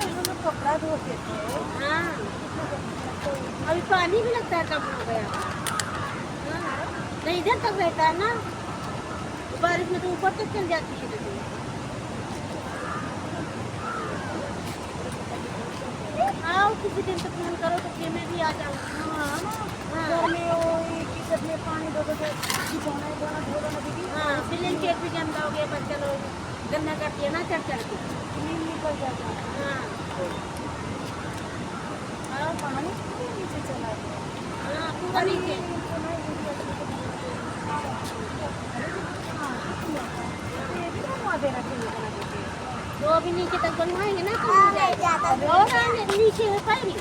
कपड़ा धोते थे। हाँ अभी पानी भी लगता है, कम हो गया। हाँ नहीं इधर तक रहता है ना, बारिश में तो ऊपर तक चल जाती है नदी। आओ किसी दिन तो फोन करो तो फिर मैं भी आ जाऊँगी। हाँ घर में वो एक ही घर में पानी दो दो धोना दीदी। हाँ ब्लैंकेट भी गंदा हो गया, बच्चा लोग गंदा करती है ना चढ़ चढ़ के। नील निकल जाता है। हाँ हाँ पानी पूरे नीचे चला गया। हाँ पूरा नीचे। तो अभी नीचे तक बनवाएंगे ना तो हो जाएगा। और नीचे हो पाएगी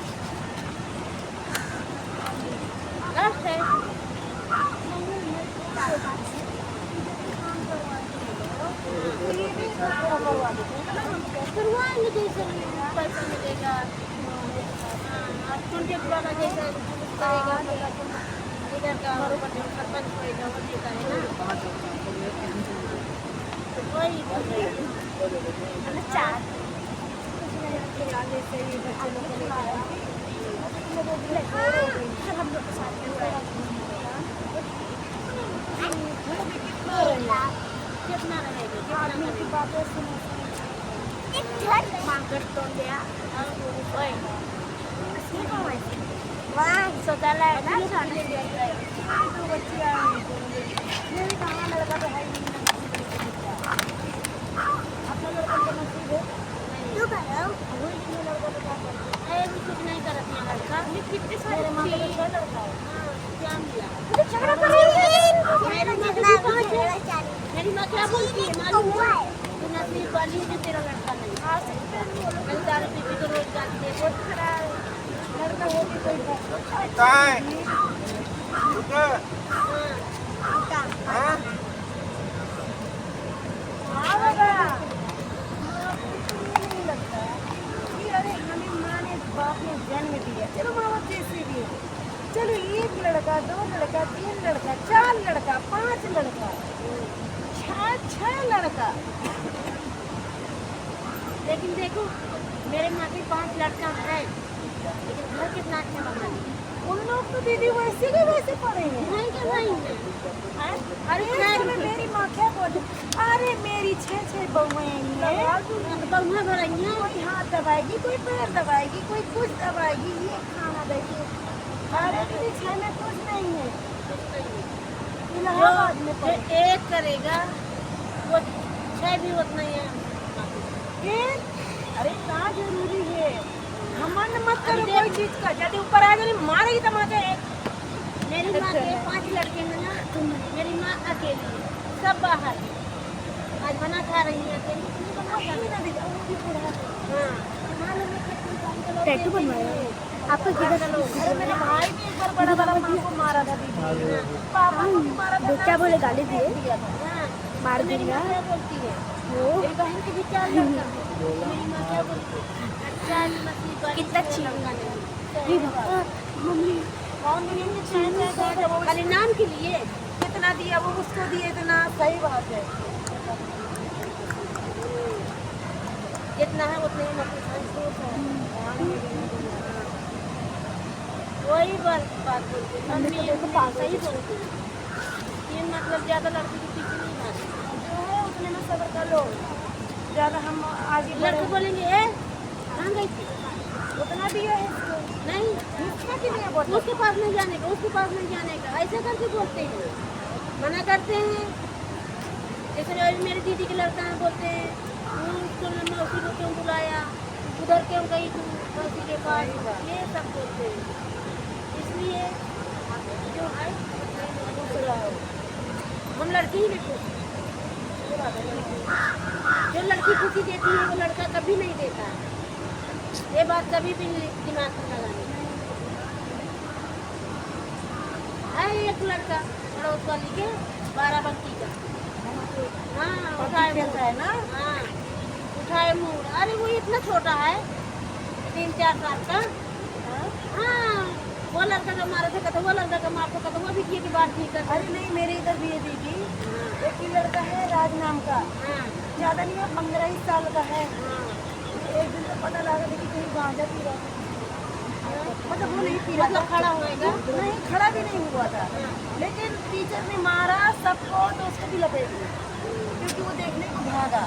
लास्ट है। करवाएंगे जैसे पैसा मिलेगा। हाँ कॉन्टेक्ट वाला जैसा करेगा इधर का सरपंच होएगा वो देता है ना, वही चार कितना रहेगा आदमी की बातें सुनो। शौचालय ना दो बच्चे आए मेरे कहाँ लड़का तो है ही नहीं। अपना लड़का तो नसीब है। तू करो वही इतने लड़का तो क्या करते अरे भी कुछ नहीं कर अपना लड़का कितने सारे मेरे माँ का तो 6 लड़का है। क्या मिला झगड़ा कर रही है। मेरी माँ क्या बोलती है मालूम है, तू नसीब वाली है जो तेरा लड़का नहीं। कल दारू पी पी तो रोज गाली दे बहुत खराब लड़का हो भी कोई हाँ हाँ बाबा नहीं लगता कि अरे हमें माँ ने बाप ने जन्म दिया, चलो माँ बाप जैसे भी है, चलो एक लड़का 2 लड़का 3 लड़का 4 लड़का 5 लड़का 6 लड़का। लेकिन देखो मेरे माँ के 5 लड़का है लेकिन घर कितना अच्छा बना है। उन लोग तो दीदी वैसे के वैसे पड़े हैं। नहीं क्या भाई अरे मेरी माँ क्या बोले, अरे मेरी 6 बहुएं हैं, बहुआ भरइया कोई हाथ दबाएगी कोई पैर दबाएगी कोई कुछ दबाएगी, ये खाना देगी। अरे मेरी 6 में कुछ नहीं है। इलाहाबाद में जो एक करेगा वो 6 भी उतना ही है। अरे क्या जरूरी है, घमंड मत करो कोई चीज का, यदि ऊपर आ जाए मारेगी तो मारे। मेरी माँ के 5 लड़के हैं ना, मेरी माँ अकेली है, सब बाहर है। आज बना खा रही है अकेली। टैटू बनवाया आपका किधर? मेरे भाई भी एक बार बड़ा माँ को मारा था दीदी, पापा को भी मारा था। क्या बोले गाली दिए मार दिया क्या बोलती है मेरी बहन की भी 4 लड़का है। मेरी माँ क्या बोलती है कितना मम्मी कौन दिए? खाली नाम के लिए कितना दिया वो उसको दिए इतना, सही बात है। जितना है उतने ही मतलब वही बात बोलती है मम्मी सही बोलती है। ये मतलब ज़्यादा लड़की के पीछे नहीं भागती जो है उतने में सब्र कर लो, ज़्यादा हम आगे लड़के बोलेंगे ए कहाँ गई थी उतना दिया है इसको नहीं इसका के लिए बोल उसके पास नहीं जाने का उसके पास नहीं जाने का ऐसे करके बोलते हैं, मना करते हैं। जैसे मेरी दीदी के लड़का हैं बोलते हैं उसको मौसी को क्यों बुलाया, उधर क्यों गई तू मौसी के पास, ये सब बोलते हैं। इसलिए जो है हम लड़की ही नहीं खुश, जो लड़की खुशी देती है वो लड़का कभी नहीं देता है। ये बात कभी भी दिमाग में लगानी है। एक लड़का पड़ोस वाली के 12 बंकी का, हाँ उठाए है ना, हाँ उठाए मुँह, अरे वो इतना छोटा है 3-4 साल का। हाँ वो लड़का का मारा था कहते वो लड़का का मार था कहते वो भी किए की बात ठीक है। अरे नहीं मेरे इधर भी है दीदी, एक ही लड़का है राज नाम का, ज़्यादा नहीं है 15 ही साल का है। एक दिन तो पता लगा कि कहीं गांजा पी रहा था। मतलब वो नहीं पी रहा मतलब था, खड़ा होएगा नहीं खड़ा भी नहीं हुआ था, लेकिन टीचर ने मारा सबको तो उसको भी लपेट दिया क्योंकि वो देखने को भागा।